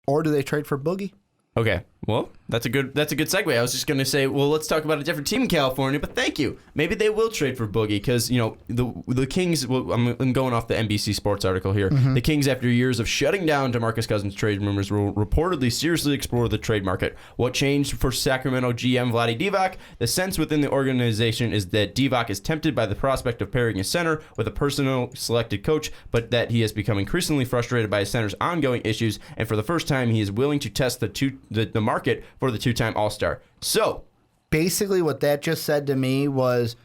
Or do they trade for Boogie? Okay, well, that's a good segue. I was just going to say, well, let's talk about a different team in California, but thank you. Maybe they will trade for Boogie because, the Kings, well, I'm going off the NBC Sports article here. Mm-hmm. The Kings, after years of shutting down DeMarcus Cousins trade rumors, will reportedly seriously explore the trade market. What changed for Sacramento GM Vlade Divac? The sense within the organization is that Divac is tempted by the prospect of pairing a center with a personal selected coach, but that he has become increasingly frustrated by his center's ongoing issues, and for the first time, he is willing to test the market for the two-time All-Star. So, basically what that just said to me was,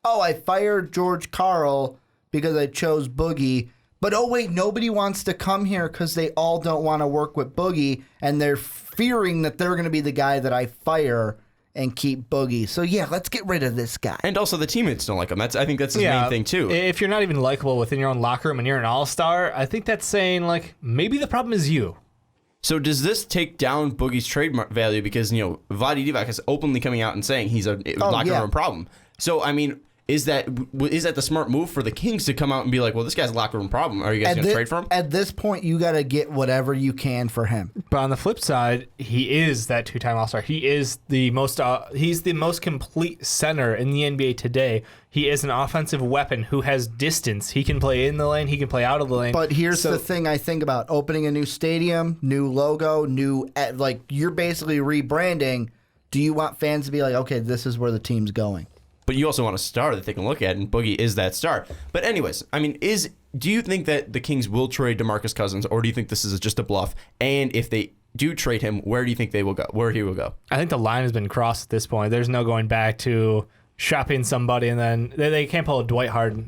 I fired George Karl because I chose Boogie, but wait, nobody wants to come here because they all don't want to work with Boogie, and they're fearing that they're going to be the guy that I fire and keep Boogie. So, yeah, let's get rid of this guy. And also the teammates don't like him. I think that's the main thing, too. If you're not even likable within your own locker room and you're an all-star, I think that's saying, maybe the problem is you. So does this take down Boogie's trade value because, Vlade Divac is openly coming out and saying he's a locker room problem. So, I mean, is that the smart move for the Kings to come out and be like, well, this guy's a locker room problem. Are you guys going to trade for him? At this point, you got to get whatever you can for him. But on the flip side, he is that two-time All-Star. He is he's the most complete center in the NBA today. He is an offensive weapon who has distance. He can play in the lane. He can play out of the lane. But here's the thing I think about. Opening a new stadium, new logo, you're basically rebranding. Do you want fans to be like, okay, this is where the team's going? But you also want a star that they can look at, and Boogie is that star. But anyways, I mean, do you think that the Kings will trade DeMarcus Cousins, or do you think this is just a bluff? And if they do trade him, where do you think they will go? Where he will go? I think the line has been crossed at this point. There's no going back to shopping somebody, and then they can't pull a Dwight Howard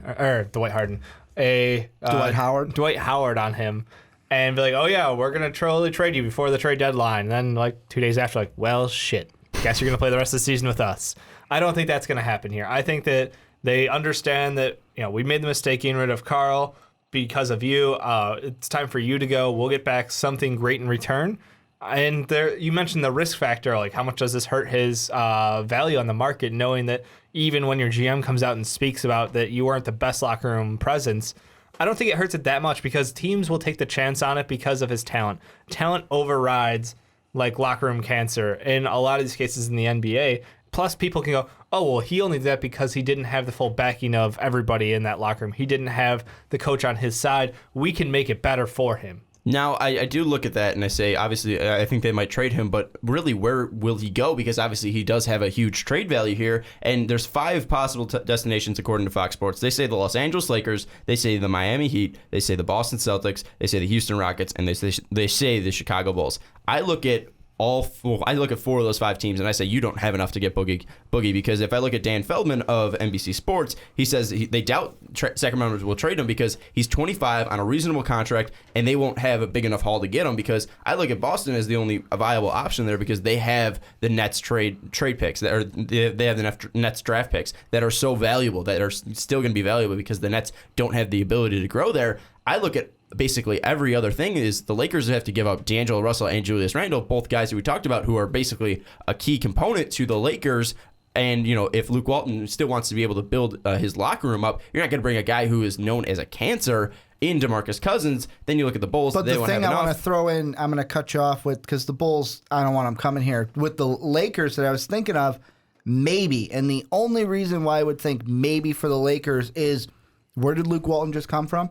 on him and be like, oh yeah, we're gonna totally trade you before the trade deadline. And then 2 days after, well, shit, guess you're gonna play the rest of the season with us. I don't think that's going to happen here. I think that they understand that we made the mistake getting rid of Karl because of you. It's time for you to go. We'll get back something great in return. And you mentioned the risk factor, how much does this hurt his value on the market, knowing that even when your GM comes out and speaks about that you weren't the best locker room presence, I don't think it hurts it that much because teams will take the chance on it because of his talent. Talent overrides locker room cancer in a lot of these cases in the NBA. Plus, people can go, oh, well, he only did that because he didn't have the full backing of everybody in that locker room. He didn't have the coach on his side. We can make it better for him. Now, I do look at that and I say, obviously, I think they might trade him, but really, where will he go? Because obviously, he does have a huge trade value here, and there's 5 possible destinations according to Fox Sports. They say the Los Angeles Lakers, they say the Miami Heat, they say the Boston Celtics, they say the Houston Rockets, and they say the Chicago Bulls. I look at 4 of those 5 teams, and I say you don't have enough to get Boogie because if I look at Dan Feldman of NBC Sports, he says they doubt Sacramento will trade him because he's 25 on a reasonable contract, and they won't have a big enough haul to get him because I look at Boston as the only viable option there because they have the Nets trade picks, they have the Nets draft picks that are so valuable, that are still going to be valuable because the Nets don't have the ability to grow there. I look at basically every other thing is the Lakers have to give up D'Angelo Russell and Julius Randle, both guys who we talked about who are basically a key component to the Lakers. And, if Luke Walton still wants to be able to build his locker room up, you're not going to bring a guy who is known as a cancer in DeMarcus Cousins. Then you look at the Bulls. But the thing I want to throw in, I'm going to cut you off with, because the Bulls, I don't want them coming here. With the Lakers that I was thinking of, maybe. And the only reason why I would think maybe for the Lakers is, where did Luke Walton just come from?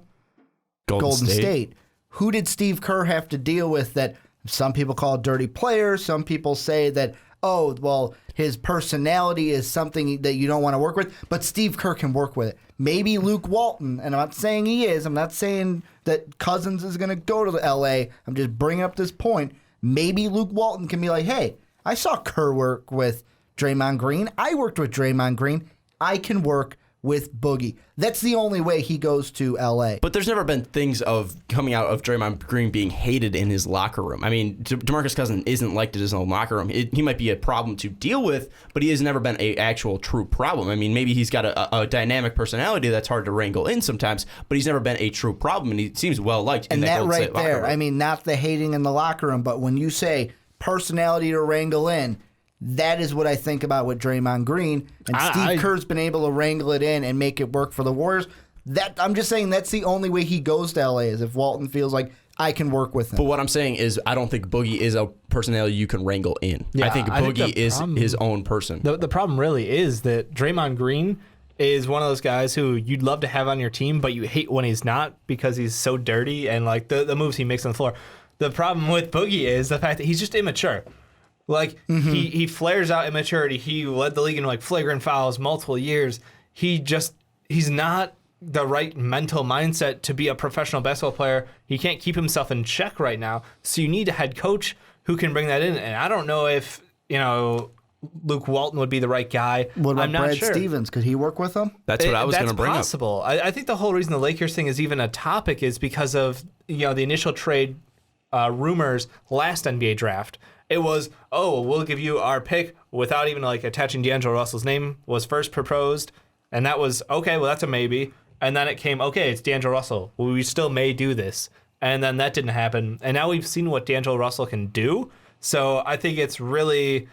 Golden State. Who did Steve Kerr have to deal with that some people call a dirty player? Some people say that, his personality is something that you don't want to work with, but Steve Kerr can work with it. Maybe Luke Walton, and I'm not saying he is. I'm not saying that Cousins is going to go to L.A. I'm just bringing up this point. Maybe Luke Walton can be like, hey, I saw Kerr work with Draymond Green. I worked with Draymond Green. I can work with Boogie. That's the only way he goes to L.A. But there's never been things of coming out of Draymond Green being hated in his locker room. I mean, DeMarcus Cousins isn't liked in his own locker room. He might be a problem to deal with, but he has never been an actual true problem. I mean, maybe he's got a dynamic personality that's hard to wrangle in sometimes, but he's never been a true problem, and he seems well liked in that Golden State locker room. I mean, not the hating in the locker room, but when you say personality to wrangle in, that is what I think about with Draymond Green. And Steve Kerr's been able to wrangle it in and make it work for the Warriors. I'm just saying that's the only way he goes to L.A. is if Walton feels like I can work with him. But what I'm saying is I don't think Boogie is a personality you can wrangle in. Yeah, I think I think Boogie the is problem- his own person. The problem really is that Draymond Green is one of those guys who you'd love to have on your team, but you hate when he's not because he's so dirty and like the moves he makes on the floor. The problem with Boogie is the fact that he's just immature. Like he flares out immaturity. He led the league in like flagrant fouls multiple years. He's not the right mental mindset to be a professional basketball player. He can't keep himself in check right now. So you need a head coach who can bring that in. And I don't know if, Luke Walton would be the right guy. What about I'm not Brad sure. Stevens? Could he work with him? That's what I was going to bring That's possible. I think the whole reason the Lakers thing is even a topic is because of the initial trade rumors last NBA draft. It was, we'll give you our pick without even like attaching D'Angelo Russell's name was first proposed, and that was okay. Well, that's a maybe. And then it came, okay, it's D'Angelo Russell. Well, we still may do this, and then that didn't happen. And now we've seen what D'Angelo Russell can do. So I think it's really.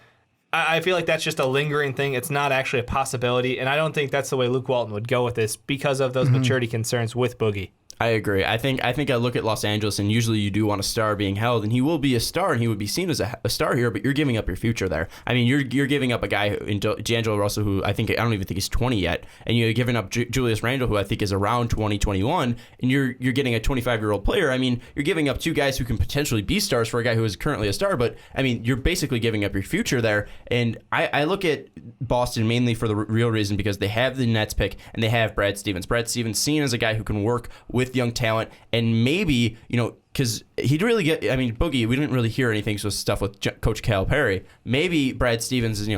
I feel like that's just a lingering thing. It's not actually a possibility, and I don't think that's the way Luke Walton would go with this because of those maturity concerns with Boogie. I agree. I think I look at Los Angeles, and usually you do want a star being held, and he will be a star, and he would be seen as a star here. But you're giving up your future there. I mean, you're giving up a guy in D'Angelo Russell, who I don't even think he's 20 yet, and you're giving up Julius Randle, who I think is around 2021, and you're getting a 25-year-old player. I mean, you're giving up two guys who can potentially be stars for a guy who is currently a star. But I mean, you're basically giving up your future there. And I look at Boston mainly for the real reason because they have the Nets pick and they have Brad Stevens. Brad Stevens seen as a guy who can work with young talent. And maybe, because he'd really Boogie, we didn't really hear anything so stuff with Coach Calipari. Maybe Brad Stevens is,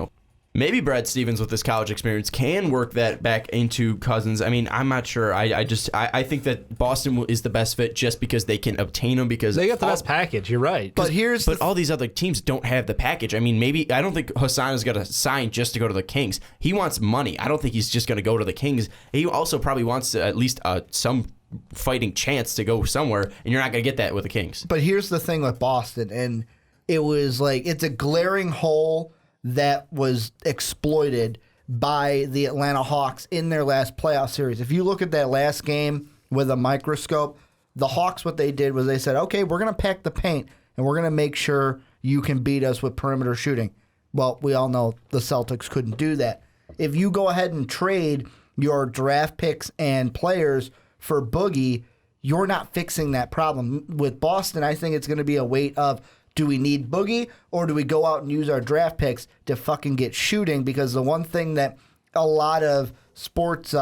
maybe Brad Stevens with this college experience can work that back into Cousins. I mean, I'm not sure. I think that Boston is the best fit just because they can obtain him because they got the best package. You're right. But all these other teams don't have the package. I mean, I don't think Hassan is going to sign just to go to the Kings. He wants money. I don't think he's just going to go to the Kings. He also probably wants to at least some fighting chance to go somewhere, and you're not going to get that with the Kings. But here's the thing with Boston, and it was like it's a glaring hole that was exploited by the Atlanta Hawks in their last playoff series. If you look at that last game with a microscope, the Hawks, what they did was they said, okay, we're going to pack the paint, and we're going to make sure you can beat us with perimeter shooting. Well, we all know the Celtics couldn't do that. If you go ahead and trade your draft picks and players for Boogie, you're not fixing that problem. With Boston, I think it's going to be a weight of, do we need Boogie or do we go out and use our draft picks to fucking get shooting? Because the one thing that a lot of sports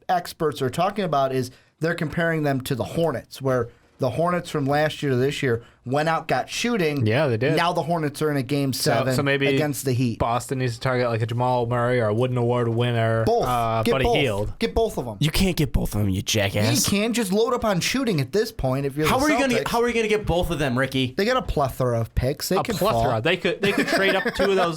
experts are talking about is they're comparing them to the Hornets, where the Hornets from last year to this year went out, got shooting. Yeah, they did. Now the Hornets are in a game 7 so maybe against the Heat. Boston needs to target like a Jamal Murray or a Wooden Award winner. Both. Get Buddy both. Hield. Get both of them. You can't get both of them, you jackass. You can just load up on shooting at this point. If you're How the are you Celtics. How are you gonna get both of them, Ricky? They got a plethora of picks. They A can plethora. fall. They could trade up two of those,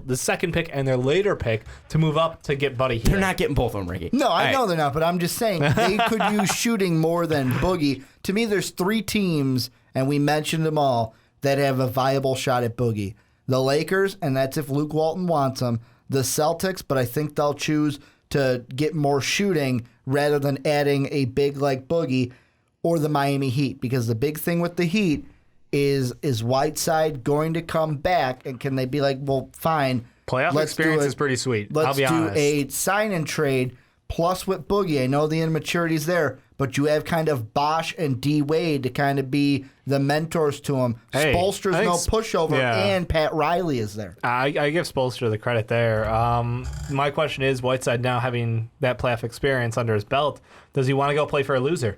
the second pick and their later pick to move up to get Buddy Hield. They're not getting both of them, Ricky. No, I All know right. they're not, but I'm just saying they could use shooting more than Boogie. To me, there's 3 teams, and we mentioned them all, that have a viable shot at Boogie. The Lakers, and that's if Luke Walton wants them. The Celtics, but I think they'll choose to get more shooting rather than adding a big like Boogie, or the Miami Heat. Because the big thing with the Heat is Whiteside going to come back, and can they be like, well, fine. Playoff let's do experience it. is pretty sweet. I'll Let's be do honest. a sign and trade plus with Boogie. I know the immaturity's there, but you have kind of Bosch and D Wade to kind of be the mentors to him. Hey, Spoelstra's I think no pushover, yeah. and Pat Riley is there. I give Spoelstra the credit there. My question is, Whiteside now having that playoff experience under his belt, does he want to go play for a loser?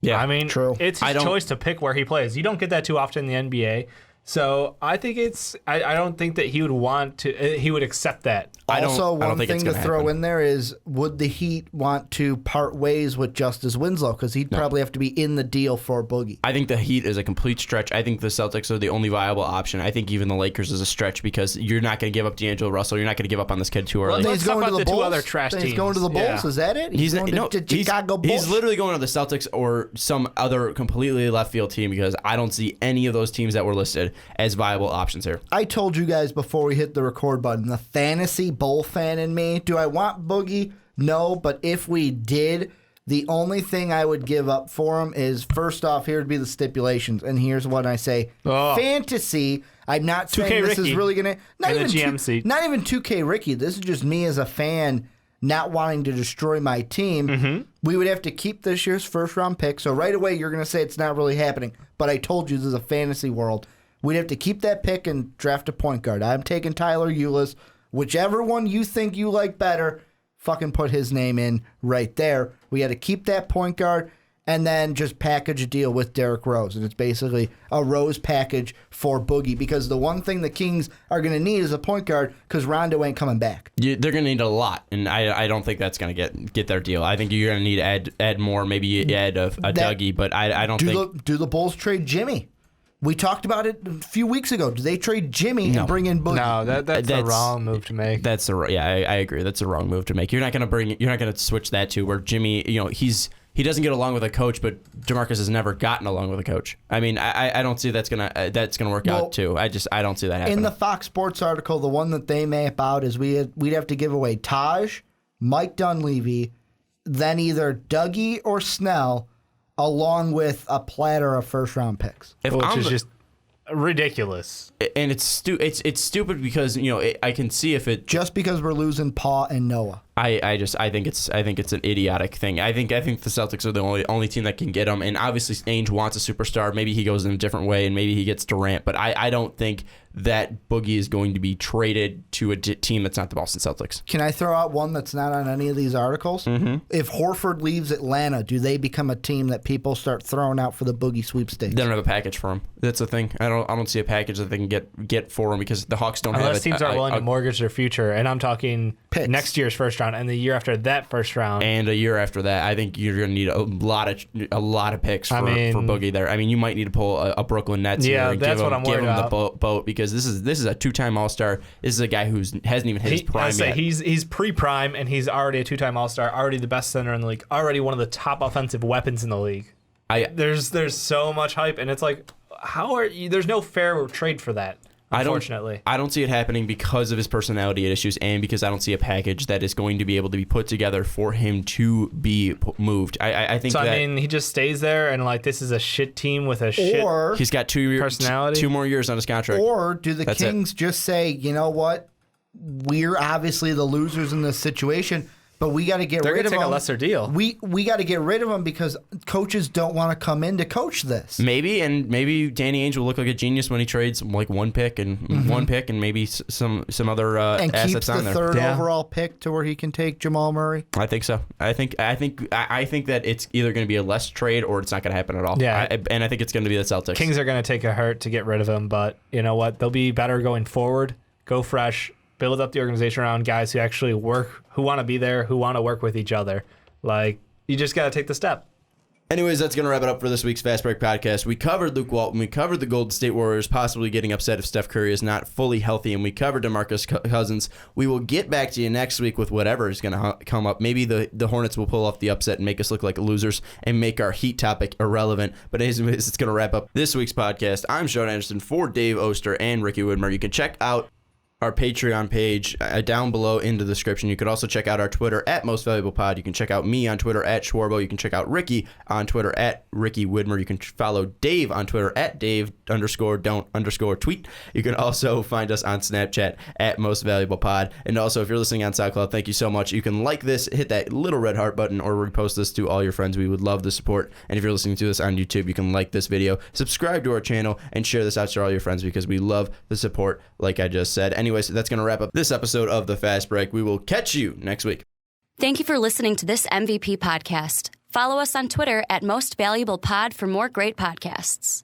Yeah, I mean, true. It's his choice to pick where he plays. You don't get that too often in the NBA. So I think I don't think that he would want to. He would accept that. Also, I don't one think it's thing to gonna throw happen. in there is, would the Heat want to part ways with Justice Winslow? Because he'd probably have to be in the deal for Boogie. I think the Heat is a complete stretch. I think the Celtics are the only viable option. I think even the Lakers is a stretch because you're not going to give up D'Angelo Russell. You're not going to give up on this kid too early. Then Let's he's talk going to about the the two Bulls. other trash Then he's going to the teams. Bulls. Yeah. Is that it? He's going to Chicago Bulls. He's literally going to the Celtics or some other completely left field team because I don't see any of those teams that were listed as viable options here. I told you guys before we hit the record button, the fantasy Bull fan in me, do I want Boogie? No, but if we did, The only thing I would give up for him is, first off, here would be the stipulations. And here's what I say. Fantasy, I'm not saying this is really going to... Not even Not even 2K Ricky. This is just me as a fan not wanting to destroy my team. We would have to keep this year's first-round pick. So right away, you're going to say it's not really happening. But I told you this is a fantasy world. We'd have to keep that pick and draft a point guard. I'm taking Tyler Ulis. Whichever one you think you like better, fucking put his name in right there. We got to keep that point guard and then just package a deal with Derrick Rose. And it's basically a Rose package for Boogie, because the one thing the Kings are going to need is a point guard, because Rondo ain't coming back. They're going to need a lot, and I don't think that's going to get their deal. I think you're going to need to add more, maybe you add a Dougie, but I don't think... Do the Bulls trade Jimmy? We talked about it a few weeks ago. Do they trade Jimmy and bring in Boogie? No, that's the wrong move to make. I agree. That's the wrong move to make. You're not going to switch that to where Jimmy, he doesn't get along with a coach, but DeMarcus has never gotten along with a coach. I mean, I don't see that's gonna work out too. I don't see that happening. In the Fox Sports article, the one that they map out is we'd have to give away Taj, Mike Dunleavy, then either Dougie or Snell, along with a platter of first-round picks. Which is just ridiculous. And it's stupid because, I can see if it... Just because we're losing Paul and Noah. I think it's an idiotic thing. I think the Celtics are the only team that can get him, and obviously Ainge wants a superstar. Maybe he goes in a different way, and maybe he gets Durant. But I don't think that Boogie is going to be traded to a team that's not the Boston Celtics. Can I throw out one that's not on any of these articles? If Horford leaves Atlanta, do they become a team that people start throwing out for the Boogie sweepstakes? They don't have a package for him. That's the thing. I don't see a package that they can get for him, because the Hawks don't have it. Unless teams aren't willing to mortgage their future, and I'm talking picks. Next year's first round and the year after that first round. And a year after that, I think you're going to need a lot of picks for Boogie there. I mean, you might need to pull a Brooklyn Nets here and give him the boat, because this is a two-time All-Star. This is a guy who hasn't even hit his prime yet. He's pre-prime, and he's already a two-time All-Star, already the best center in the league, already one of the top offensive weapons in the league. There's so much hype, and it's like, there's no fair trade for that. Unfortunately, I don't see it happening because of his personality issues, and because I don't see a package that is going to be able to be put together for him to be moved. I think so. I mean, he just stays there, and this is a shit team with a shit. Or he's got 2 more years on his contract. Or do the Kings just say, you know what, we're obviously the losers in this situation, but we got to get rid of him. They're going to take a lesser deal. We got to get rid of him because coaches don't want to come in to coach this. Maybe Danny Ainge will look like a genius when he trades one pick and maybe some other and assets on there. And keeps the third overall pick to where he can take Jamal Murray. I think so. I think that it's either going to be a less trade or it's not going to happen at all. Yeah. And I think it's going to be the Celtics. Kings are going to take a hurt to get rid of him, but you know what? They'll be better going forward. Go fresh. Build up the organization around guys who actually work, who want to be there, who want to work with each other. You just got to take the step. Anyways, that's going to wrap it up for this week's Fast Break podcast. We covered Luke Walton. We covered the Golden State Warriors possibly getting upset if Steph Curry is not fully healthy. And we covered DeMarcus Cousins. We will get back to you next week with whatever is going to come up. Maybe the Hornets will pull off the upset and make us look like losers and make our Heat topic irrelevant. But anyways, it's going to wrap up this week's podcast. I'm Sean Anderson for Dave Oster and Ricky Widmer. You can check out our Patreon page down below in the description. You can also check out our Twitter at Most Valuable Pod. You can check out me on Twitter at Schwarbo. You can check out Ricky on Twitter at Ricky Widmer. You can follow Dave on Twitter at Dave_don't_tweet. You can also find us on Snapchat at Most Valuable Pod. And also, if you're listening on SoundCloud, thank you so much. You can like this, hit that little red heart button, or repost this to all your friends. We would love the support. And if you're listening to this on YouTube, you can like this video, subscribe to our channel, and share this out to all your friends because we love the support, like I just said. Anyways, that's going to wrap up this episode of The Fast Break. We will catch you next week. Thank you for listening to this MVP podcast. Follow us on Twitter at Most Valuable Pod for more great podcasts.